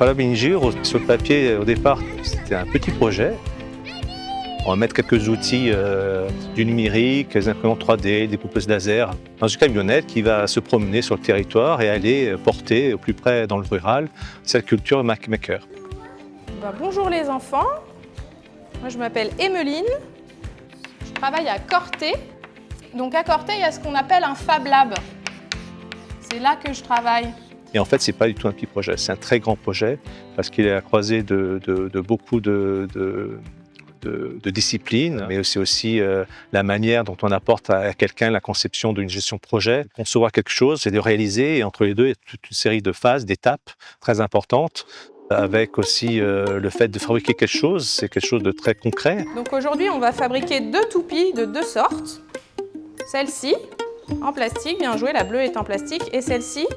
Fab Lab Ingir, sur le papier, au départ, c'était un petit projet. On va mettre quelques outils du numérique, des imprimantes 3D, des coupeuses laser, dans une camionnette qui va se promener sur le territoire et aller porter au plus près dans le rural cette culture maker. Bonjour les enfants, moi je m'appelle Emmeline, je travaille à Corté. Donc à Corté, il y a ce qu'on appelle un Fab Lab. C'est là que je travaille. Et en fait, ce n'est pas du tout un petit projet, c'est un très grand projet parce qu'il est à la croisée de beaucoup de disciplines, mais c'est aussi la manière dont on apporte à quelqu'un la conception d'une gestion de projet. Concevoir quelque chose, c'est de réaliser, et entre les deux, il y a toute une série de phases, d'étapes très importantes, avec aussi le fait de fabriquer quelque chose, c'est quelque chose de très concret. Donc aujourd'hui, on va fabriquer 2 toupies de 2 sortes. Celle-ci, en plastique, bien joué, la bleue est en plastique, et celle-ci,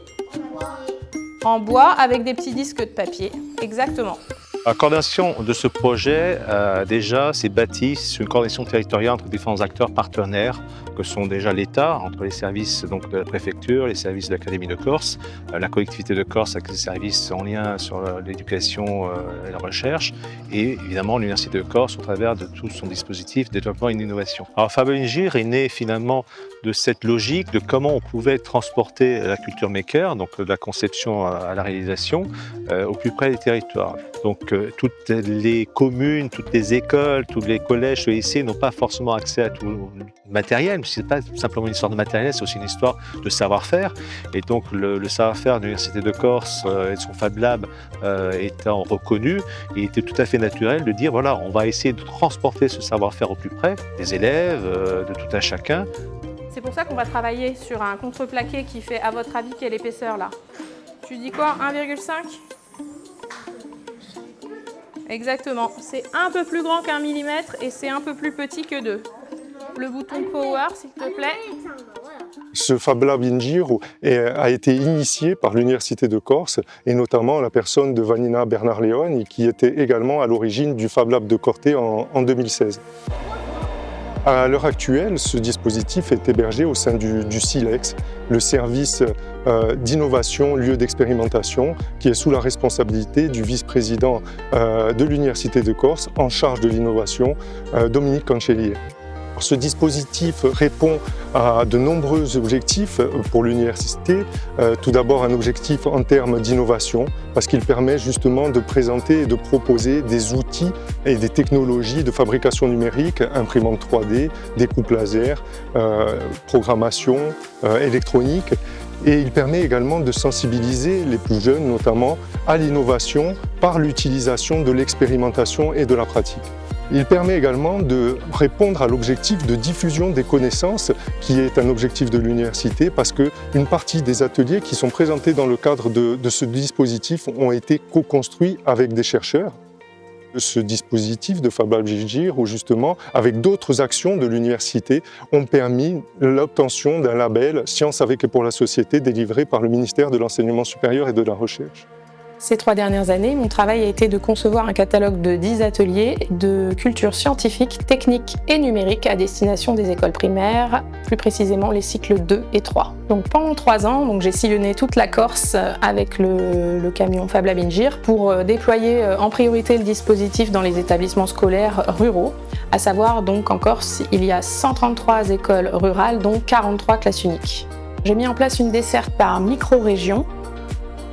en bois avec des petits disques de papier, exactement. La coordination de ce projet, déjà, s'est bâtie sur une coordination territoriale entre différents acteurs partenaires, que sont déjà l'État, entre les services donc, de la préfecture, les services de l'Académie de Corse, la collectivité de Corse avec les services en lien sur l'éducation et la recherche, et évidemment l'Université de Corse au travers de tout son dispositif de développement et d'innovation. Alors Fab Lab Ingir est né finalement de cette logique de comment on pouvait transporter la culture maker, donc de la conception à la réalisation, au plus près des territoires. Donc toutes les communes, toutes les écoles, tous les collèges, les lycées n'ont pas forcément accès à tout le matériel. Ce n'est pas simplement une histoire de matériel, c'est aussi une histoire de savoir-faire. Et donc le savoir-faire de l'Université de Corse et de son Fab Lab étant reconnu, il était tout à fait naturel de dire voilà, on va essayer de transporter ce savoir-faire au plus près des élèves, de tout un chacun. C'est pour ça qu'on va travailler sur un contreplaqué qui fait, à votre avis, quelle épaisseur là? Tu dis quoi, 1,5? Exactement, c'est un peu plus grand qu'1 millimètre et c'est un peu plus petit que 2. Le bouton Power, s'il te plaît. Ce Fab Lab Ingir a été initié par l'Université de Corse et notamment la personne de Vanina Bernard-Leone qui était également à l'origine du Fab Lab de Corté en 2016. À l'heure actuelle, ce dispositif est hébergé au sein du SILEX, le service d'innovation, lieu d'expérimentation, qui est sous la responsabilité du vice-président de l'Université de Corse en charge de l'innovation, Dominique Cancellier. Ce dispositif répond à de nombreux objectifs pour l'université. Tout d'abord un objectif en termes d'innovation, parce qu'il permet justement de présenter et de proposer des outils et des technologies de fabrication numérique, imprimantes 3D, découpe laser, programmation, électronique. Et il permet également de sensibiliser les plus jeunes, notamment, à l'innovation par l'utilisation de l'expérimentation et de la pratique. Il permet également de répondre à l'objectif de diffusion des connaissances qui est un objectif de l'université parce qu'une partie des ateliers qui sont présentés dans le cadre de ce dispositif ont été co-construits avec des chercheurs. Ce dispositif de Fab Lab Ingir, où justement, avec d'autres actions de l'université, ont permis l'obtention d'un label Science avec et pour la société délivré par le ministère de l'Enseignement supérieur et de la Recherche. Ces 3 dernières années, mon travail a été de concevoir un catalogue de 10 ateliers de culture scientifique, technique et numérique à destination des écoles primaires, plus précisément les cycles 2 et 3. Donc pendant 3 ans, j'ai sillonné toute la Corse avec le camion Fab Lab Ingir pour déployer en priorité le dispositif dans les établissements scolaires ruraux, à savoir donc en Corse, il y a 133 écoles rurales, dont 43 classes uniques. J'ai mis en place une desserte par micro-région.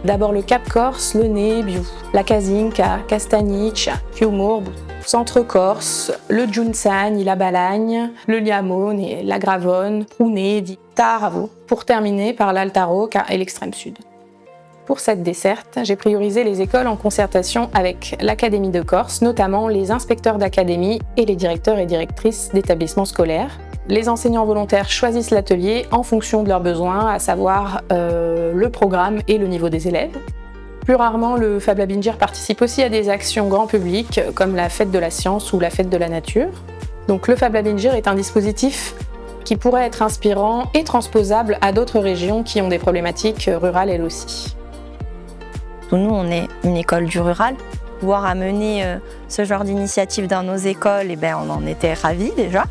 D'abord le Cap Corse, le Nebbio, la Casinca, Castagnic, Chiumurbe, Centre-Corse, le Giunsani, la Balagne, le Liamone, la Gravone, Prunedi, Taravo, pour terminer par l'Alta Rocca et l'extrême sud. Pour cette desserte, j'ai priorisé les écoles en concertation avec l'Académie de Corse, notamment les inspecteurs d'académie et les directeurs et directrices d'établissements scolaires. Les enseignants volontaires choisissent l'atelier en fonction de leurs besoins, à savoir le programme et le niveau des élèves. Plus rarement, le Fab Lab Ingir participe aussi à des actions grand public, comme la fête de la science ou la fête de la nature. Donc le Fab Lab Ingir est un dispositif qui pourrait être inspirant et transposable à d'autres régions qui ont des problématiques rurales elles aussi. Nous, on est une école du rural. Pouvoir amener ce genre d'initiative dans nos écoles, on en était ravis déjà.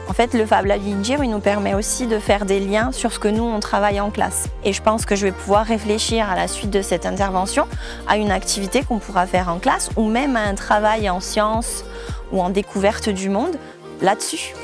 En En fait, le Fab Lab INGIR, il nous permet aussi de faire des liens sur ce que nous, on travaille en classe. Et je pense que je vais pouvoir réfléchir à la suite de cette intervention à une activité qu'on pourra faire en classe ou même à un travail en sciences ou en découverte du monde là-dessus.